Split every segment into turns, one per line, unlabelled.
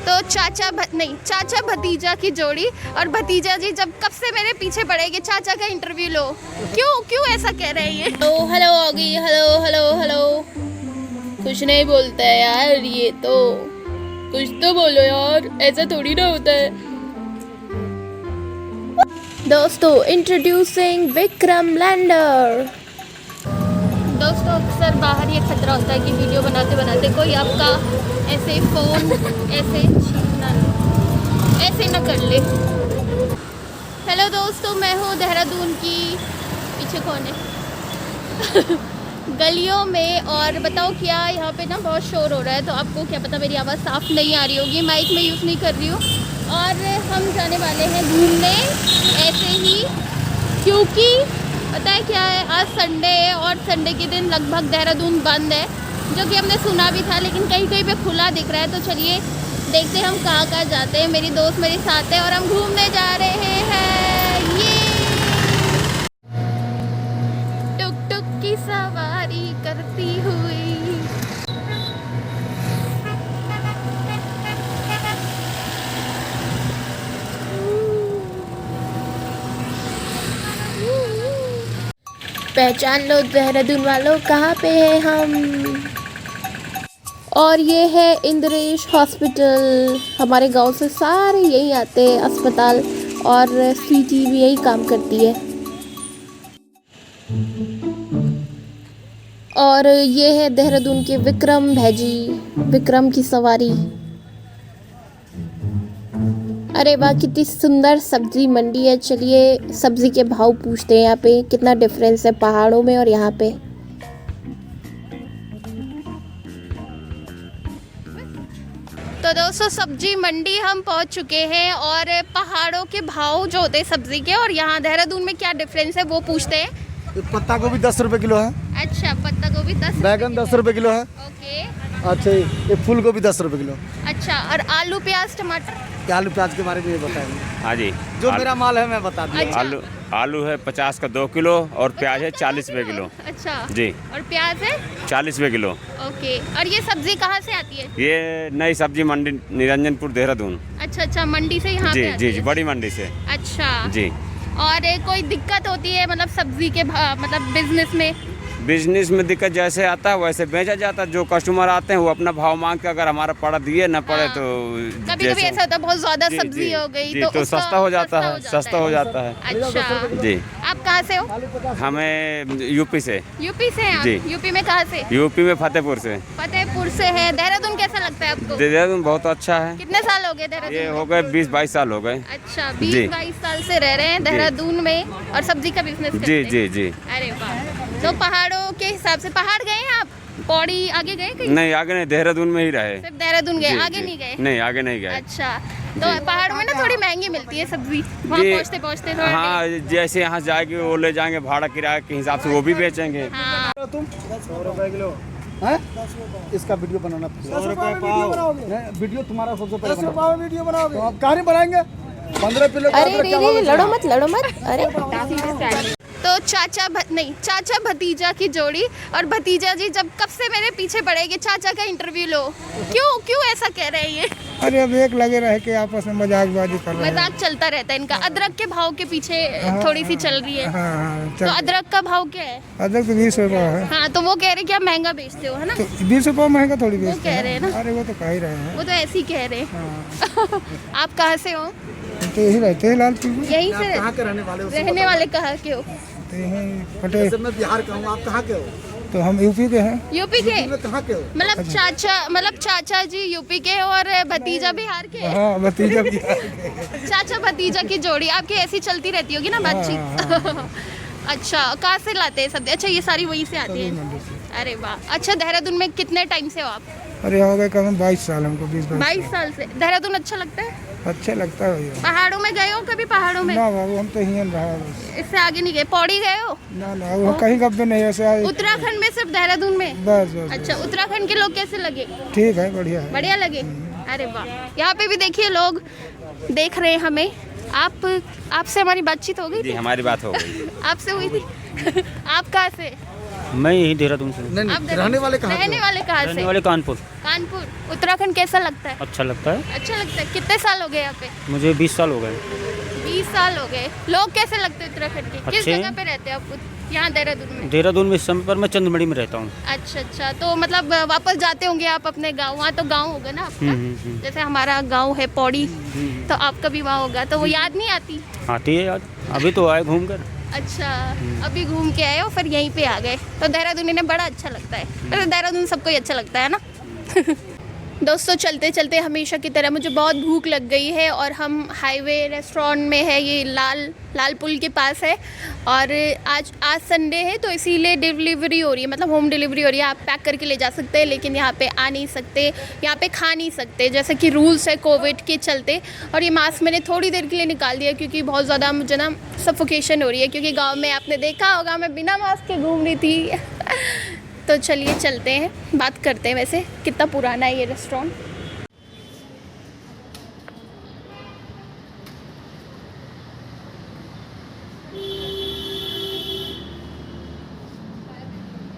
तो चाचा भतीजा की जोड़ी, और भतीजा जी जब कब से मेरे पीछे पड़े कि चाचा का इंटरव्यू लो। क्यों ऐसा कह रहे हैं ये? हेलो होगी, हेलो कुछ नहीं बोलता है यार ये तो, कुछ तो बोलो यार, ऐसा थोड़ी ना होता है। दोस्तों इंट्रोड्यूसिंग विक्रम लैंडर। दोस्तों अक्सर बाहर ये खतरा होता है कि वीडियो बनाते बनाते कोई आपका ऐसे फ़ोन ऐसे छीनना ऐसे न कर ले। हेलो दोस्तों, मैं हूँ देहरादून की, पीछे कौन है गलियों में, और बताओ क्या यहाँ पे ना बहुत शोर हो रहा है, तो आपको क्या पता मेरी आवाज़ साफ़ नहीं आ रही होगी, माइक में यूज़ नहीं कर रही हूँ। और हम जाने वाले हैं घूमने ऐसे ही, क्योंकि पता है क्या है, आज संडे है और संडे के दिन लगभग देहरादून बंद है, जो कि हमने सुना भी था, लेकिन कहीं कहीं पे खुला दिख रहा है। तो चलिए देखते हैं हम कहाँ जाते हैं। मेरी दोस्त मेरे साथ है और हम घूमने जा रहे हैं। ये टुक टुक की सवारी करती हुई, पहचान लो देहरादून वालों, कहाँ पे है हम। और ये है इंद्रेश हॉस्पिटल। हमारे गांव से सारे यही आते हैं अस्पताल, और स्वीटी भी यही काम करती है। और ये है देहरादून के विक्रम भैजी, विक्रम की सवारी। अरे वाह, कितनी सुंदर सब्जी मंडी है। चलिए सब्जी के भाव पूछते हैं, यहाँ पे कितना डिफरेंस है पहाड़ों में और यहाँ पे। तो दोस्तों सब्जी मंडी हम पहुँच चुके हैं, और पहाड़ों के भाव जो होते हैं सब्जी के और यहाँ देहरादून में क्या डिफरेंस है वो पूछते हैं।
पत्ता गोभी 10 रुपए किलो है।
अच्छा, पत्ता गोभी 10,
बैगन 10 रुपए किलो है।
ओके।
अच्छा, ये फूल गोभी 10 रुपए किलो।
अच्छा, और आलू प्याज टमाटर?
आलू प्याज के बारे में ये बताएंगे।
हाँ जी,
जो मेरा माल है मैं बता दूँ।
अच्छा।
आलू है 50 का 2 किलो, और प्याज है 40 रुपए किलो।
अच्छा
जी,
और प्याज है
40 रुपए किलो।
ओके। और ये सब्जी कहाँ से आती है?
ये नई सब्जी मंडी निरंजनपुर देहरादून।
अच्छा, मंडी से यहाँ
जी
पे आती
जी
है?
जी, बड़ी मंडी से।
अच्छा
जी।
और कोई दिक्कत होती है मतलब सब्जी के मतलब बिजनेस में?
बिजनेस में दिक्कत जैसे आता है वैसे बेचा जाता है। जो कस्टमर आते हैं वो अपना भाव मांग के, अगर हमारा पड़ा दिए ना पड़े तो
कभी ऐसा होता है बहुत ज्यादा सब्जी हो गई तो
सस्ता हो जाता है, सस्ता हो जाता है।
अच्छा
जी।
आप कहाँ से हो?
हमें यूपी से।
यूपी से हैं आप?
जी।
यूपी में कहाँ से?
यूपी में फतेहपुर से।
फतेहपुर से है। देहरादून कैसा लगता है आपको?
देहरादून बहुत अच्छा है।
कितने साल हो गए देहरादून?
ये हो गए 20-22 साल हो गए।
अच्छा, 20-22 साल से रह रहे हैं देहरादून में और सब्जी का बिजनेस करते हैं।
जी जी जी।
अरे वाह। तो पहाड़ों के हिसाब से पहाड़ गए हैं आप? पौड़ी आगे गए कहीं?
नहीं, आगे नहीं, देहरादून में ही रहे।
सिर्फ देहरादून गए,
जी,
आगे
जी।
नहीं गए?
नहीं, आगे नहीं गए।
अच्छा, तो पहाड़ों में ना थोड़ी महंगी मिलती है सब्जी, वहाँ पहुँचते पहुँचते थोड़ा।
हाँ, जैसे यहाँ जाएंगे वो ले जाएंगे भाड़ा किराए के हिसाब से, वो भी बेचेंगे।
हाँ।
तुम 100 रुपए किलो है। इसका वीडियो बनाना 100 रुपए पाव। वीडियो तुम्हारा सबसे पहले 10 रुपए वीडियो बनाओगे तो आप कहाँ बनाएंगे? 15 किलो।
अरे लड़ो मत। अरे तो चाचा भतीजा की जोड़ी, और भतीजा जी जब कब से मेरे पीछे पड़े कि चाचा का इंटरव्यू लो। क्यों ऐसा कह रहे हैं ये?
अरे अब एक लगे रहे कि आपस में मजाकबाजी कर रहे हैं।
मजाक चलता रहता है इनका। अदरक के भाव के पीछे थोड़ी सी चल रही है।
हाँ,
तो अदरक का भाव क्या है?
अदरक तो 20 रुपये है।
हाँ, तो वो कह रहे हैं कि आप महंगा बेचते हो, है ना?
तो 20 रुपये महंगा थोड़ी
वो
बेचते
कह रहे हैं ना।
अरे वो तो कह ही रहे हैं।
वो तो ऐसे ही कह रहे हैं। आप कहाँ से हो?
तो यही रहते हैं लालपुर में।
यहीं से
कहाँ के रहने वाले हो?
रहने वाले कहाँ के हो?
तो यहीं पटेल।
मैं बिहार का हूँ, आप कहाँ के हो?
तो हम यूपी के हैं।
यूपी के?
कहाँ के हो?
मतलब चाचा जी यूपी के और भतीजा बिहार के?
हाँ, भतीजा भी।
चाचा भतीजा की जोड़ी आपकी ऐसी चलती रहती होगी ना बातचीत। अच्छा, कहाँ से लाते हैं सब्जी? अच्छा, ये सारी वहीं से आती है। अरे वाह। अच्छा, देहरादून में कितने टाइम से हो आप?
अरे हो गए कम 22 साल हमको।
22 साल से। देहरादून अच्छा लगता है?
अच्छा लगता है भैया।
पहाड़ों में गए हो कभी? पहाड़ों में
ना बाबू, हम तो यहीं रहा।
इससे आगे नहीं गए? पौड़ी गए हो?
ना वो कहीं कब नहीं ऐसे।
उत्तराखंड में सिर्फ देहरादून में?
बस।
अच्छा, उत्तराखंड के लोग कैसे लगे?
ठीक है, बढ़िया है।
बढ़िया लगे? अरे वाह। यहाँ पे भी देखिए लोग देख रहे हैं हमें। आपसे हमारी बातचीत हो गई
जी,
थी?
हमारी बात हो गई।
आपसे हुई थी? आप कहाँ से?
मैं यही देहरादून से हूँ।
नहीं
आप
नहीं, रहने वाले कहाँ के
रहने
हो?
वाले कहाँ
रहने
से?
वाले कानपुर।
कानपुर। उत्तराखंड कैसा लगता है?
अच्छा लगता है।
अच्छा लगता है। कितने साल हो गए यहाँ पे?
मुझे 20 साल हो गए।
20 साल हो गए। लोग कैसे लगते हैं उत्तराखंड के? किस
अच्छे हैं।
जगह पे रहते हैं आप यहाँ देहरादून में?
देहरादून में इस समय पर मैं चंदमढ़ी में रहता हूँ।
अच्छा अच्छा, तो मतलब वापस जाते होंगे आप अपने गाँव? वहाँ तो गाँव होगा ना आपका? जैसे हमारा गाँव है पौड़ी, तो आपका भी वहाँ होगा, तो वो याद नहीं आती?
आती है याद, अभी तो आए घूम कर।
अच्छा, अभी घूम के आए हो फिर यहीं पे आ गए, तो देहरादून इन्हें बड़ा अच्छा लगता है। वैसे देहरादून सबको ही अच्छा लगता है ना। दोस्तों चलते चलते हमेशा की तरह मुझे बहुत भूख लग गई है और हम हाईवे रेस्टोरेंट में है, ये लाल पुल के पास है। और आज संडे है तो इसीलिए डिलीवरी हो रही है, मतलब होम डिलीवरी हो रही है। आप पैक करके ले जा सकते हैं लेकिन यहाँ पे आ नहीं सकते, यहाँ पे खा नहीं सकते, जैसे कि रूल्स है कोविड के चलते। और ये मास्क मैंने थोड़ी देर के लिए निकाल दिया क्योंकि बहुत ज़्यादा मुझे ना सफोकेशन हो रही है, क्योंकि गाँव में आपने देखा होगा मैं बिना मास्क के घूम रही थी। तो चलिए चलते हैं, बात करते हैं वैसे कितना पुराना है ये रेस्टोरेंट।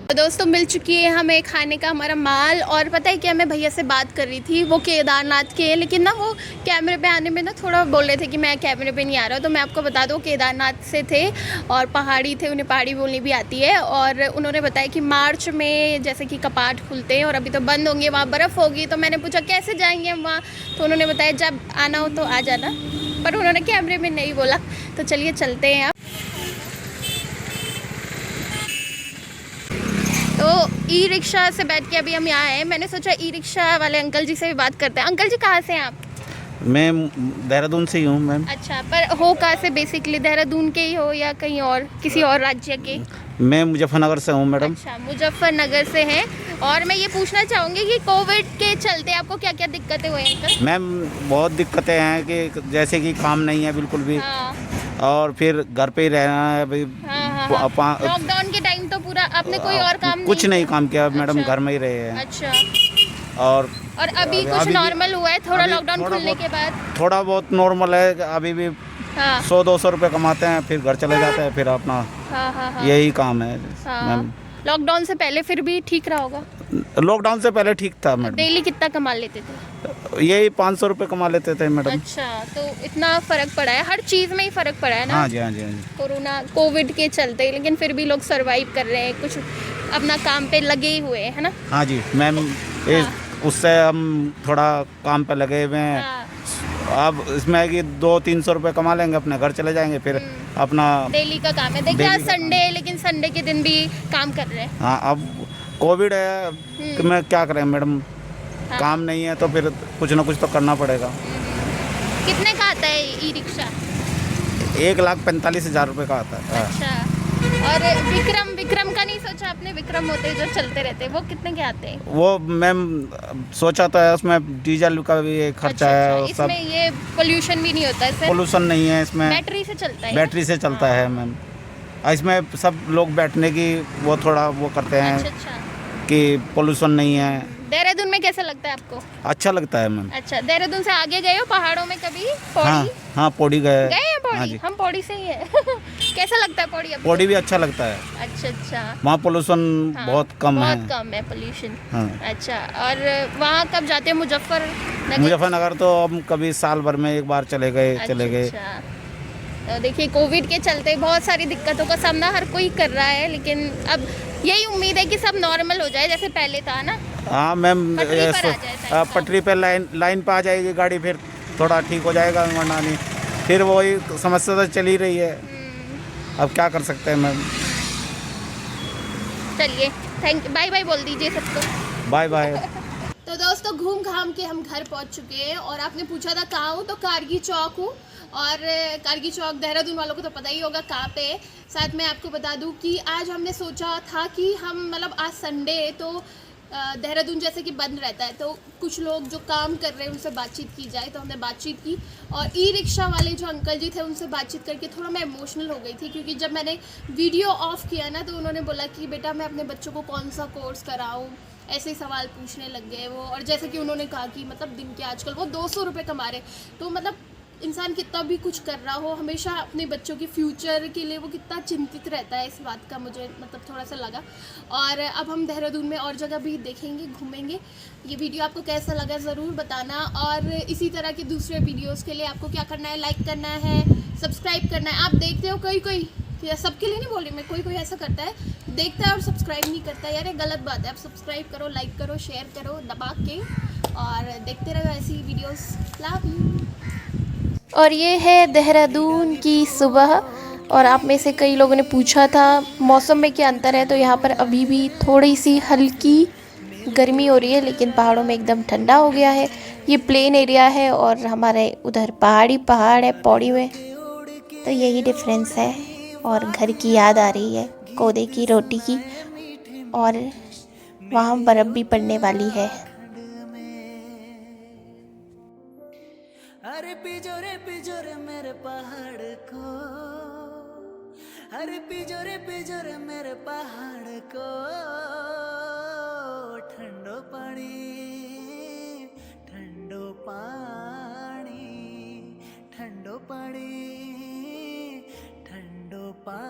तो दोस्तों मिल चुकी है हमें खाने का हमारा माल। और पता है क्या, मैं भैया से बात कर रही थी, वो केदारनाथ के हैं, लेकिन ना वो कैमरे पे आने में ना थोड़ा बोल रहे थे कि मैं कैमरे पे नहीं आ रहा हूँ। तो मैं आपको बता दूँ केदारनाथ से थे और पहाड़ी थे, उन्हें पहाड़ी बोलनी भी आती है। और उन्होंने बताया कि मार्च में जैसे कि कपाट खुलते हैं और अभी तो बंद होंगे, वहाँ बर्फ़ होगी। तो मैंने पूछा कैसे जाएंगे हम वहाँ, तो उन्होंने बताया जब आना हो तो आ जाना, पर उन्होंने कैमरे में नहीं बोला। तो चलिए चलते हैं आप। तो ई रिक्शा से बैठ के अभी हम यहाँ आए, मैंने सोचा ई रिक्शा वाले अंकल जी से भी बात करते हैं। अंकल जी कहाँ से हैं आप?
मैं देहरादून से ही हूँ मैम।
अच्छा, पर हो कहाँ से बेसिकली? देहरादून के ही हो या कहीं और किसी और राज्य के?
मैं मुजफ्फरनगर से हूँ मैडम।
अच्छा, मुजफ्फरनगर से हैं। और मैं ये पूछना चाहूँगी कि कोविड के चलते आपको क्या क्या दिक्कतें हुई हैं अंकल?
मैम बहुत दिक्कतें हैं कि जैसे कि काम नहीं है बिल्कुल भी,
हाँ
और फिर घर पे ही रहना है भाई।
हाँ। लॉकडाउन के टाइम तो पूरा आपने कोई और काम
कुछ नहीं काम किया मैडम,
अच्छा।
घर में ही रहे हैं।
अच्छा,
और
अभी कुछ
अभी-
नॉर्मल हुआ है थोड़ा
अभी
लॉकडाउन
थोड़ा
खुलने
बहुत-
के बाद?
थोड़ा बहुत नॉर्मल है, अभी भी
हाँ
100-200 रुपये कमाते हैं, फिर घर चले जाते हैं, फिर अपना
हाँ।
यही काम है
हाँ।
मैम।
लॉकडाउन से पहले फिर भी ठीक रहा होगा?
लॉकडाउन से पहले ठीक था मैडम,
डेली कितना कमा लेते थे?
यही 500 रुपये कमा लेते थे मैडम।
अच्छा, तो इतना फर्क पड़ा है, हर चीज़ में ही फर्क पड़ा है ना?
हाँ जी, हाँ जी, हाँ जी।
कोरोना कोविड के चलते, लेकिन फिर भी लोग सरवाइव कर रहे हैं, कुछ अपना काम पे लगे ही हुए हैं, है ना?
हाँ जी मैम, उससे हम थोड़ा काम पे लगे हुए हैं।
हाँ,
अब इसमें है कि 200-300 रुपये कमा लेंगे, अपने घर चले जाएंगे, फिर अपना
डेली का काम है। देखिए
डेली
आज
का
संडे है लेकिन संडे के दिन भी काम कर रहे हैं।
हाँ, अब कोविड है कि मैं क्या करें मैडम,
हाँ।
काम नहीं है तो फिर कुछ ना कुछ तो करना पड़ेगा।
कितने का आता है ई रिक्शा?
1,45,000 रुपये का आता है।
अच्छा, और विक्रम का नहीं सोचा आपने? विक्रम होते जो चलते रहते वो कितने के आते हैं?
वो मैम सोचा तो है, उसमें डीजल का भी एक खर्चा है और सब,
इसमें ये पोल्यूशन भी नहीं होता है सर?
पोल्यूशन नहीं है इसमें,
बैटरी से चलता है?
बैटरी से चलता है मैम। इसमें सब लोग बैठने की वो थोड़ा वो करते हैं
अच्छा।
कि पोल्यूशन नहीं है।
देहरादून में कैसा लगता है आपको?
अच्छा लगता है मैम।
अच्छा, देहरादून से आगे गए हो पहाड़ों में कभी? पौड़ी
हाँ हाँ, पौड़ी गए।
गए हैं पौड़ी?
हाँ जी।
हम पौड़ी से ही है। कैसा लगता है पौड़ी आपको?
पौड़ी भी अच्छा लगता है,
अच्छा।
वहाँ पोल्यूशन
हाँ,
बहुत कम है।
बहुत कम है पोल्यूशन।
हाँ।
अच्छा, और वहाँ कब जाते हैं? मुजफ्फरनगर?
मुजफ्फरनगर तो हम कभी साल भर में एक बार चले गए।
अच्छा। तो देखिए कोविड के चलते बहुत सारी दिक्कतों का सामना हर कोई कर रहा है, लेकिन अब यही उम्मीद है कि सब नॉर्मल हो जाए जैसे पहले था ना।
हाँ मैम,
पटरी पर आ जाए टाइम से।
पटरी पे लाइन पे आ जाएगी गाड़ी, फिर थोड़ा ठीक हो जाएगा, वरना नहीं फिर वही समस्या तो चल ही रही है। अब क्या कर सकते हैं मैम।
चलिए थैंक यू, बाय बाय बोल दीजिए सबको।
Bye bye.
तो दोस्तों घूम घाम के हम घर पहुंच चुके हैं और आपने पूछा था कहाँ हूँ, तो कारगी चौक हूँ। और कारगी चौक देहरादून वालों को तो पता ही होगा कहाँ पे है। साथ में आपको बता दूँ कि आज हमने सोचा था कि हम मतलब आज संडे है तो देहरादून जैसे कि बंद रहता है, तो कुछ लोग जो काम कर रहे हैं उनसे बातचीत की जाए। तो हमने बातचीत की और ई रिक्शा वाले जो अंकल जी थे उनसे बातचीत करके थोड़ा मैं इमोशनल हो गई थी, क्योंकि जब मैंने वीडियो ऑफ किया ना तो उन्होंने बोला कि बेटा मैं अपने बच्चों को कौन सा कोर्स कराऊँ, ऐसे ही सवाल पूछने लग गए वो। और जैसे कि उन्होंने कहा कि मतलब दिन के आजकल वो 200 रुपये कमा रहे, तो मतलब इंसान कितना भी कुछ कर रहा हो, हमेशा अपने बच्चों के फ्यूचर के लिए वो कितना चिंतित रहता है, इस बात का मुझे मतलब थोड़ा सा लगा। और अब हम देहरादून में और जगह भी देखेंगे, घूमेंगे। ये वीडियो आपको कैसा लगा ज़रूर बताना, और इसी तरह के दूसरे वीडियोस के लिए आपको क्या करना है, लाइक करना है, सब्सक्राइब करना है। आप देखते हो कोई सबके लिए नहीं बोल रही मैं, कोई ऐसा करता है, देखता है और सब्सक्राइब नहीं करता है, यार ये गलत बात है। आप सब्सक्राइब करो, लाइक करो, शेयर करो दबा के, और देखते रहो ऐसी वीडियोस। Love you. और ये है देहरादून की सुबह। और आप में से कई लोगों ने पूछा था मौसम में क्या अंतर है, तो यहाँ पर अभी भी थोड़ी सी हल्की गर्मी हो रही है, लेकिन पहाड़ों में एकदम ठंडा हो गया है। ये प्लेन एरिया है और हमारे उधर पहाड़ है पौड़ी में, तो यही डिफरेंस है। और घर की याद आ रही है, कोदे की रोटी की, और वहाँ बर्फ़ भी पड़ने वाली है।
अरे पिजोरे मेरे पहाड़ को, अरे पिजोरे मेरे पहाड़ को, ठंडो पानी ठंडो पानी ठंडो पानी ठंडो पानी।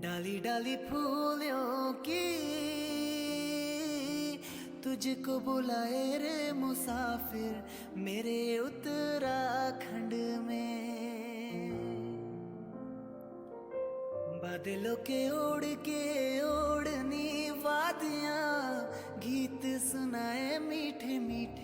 डाली डाली फूलों की तुझको बुलाए रे मुसाफिर मेरे उत्तराखंड में। बादलों के ओढ़नी वादियां गीत सुनाए मीठे मीठे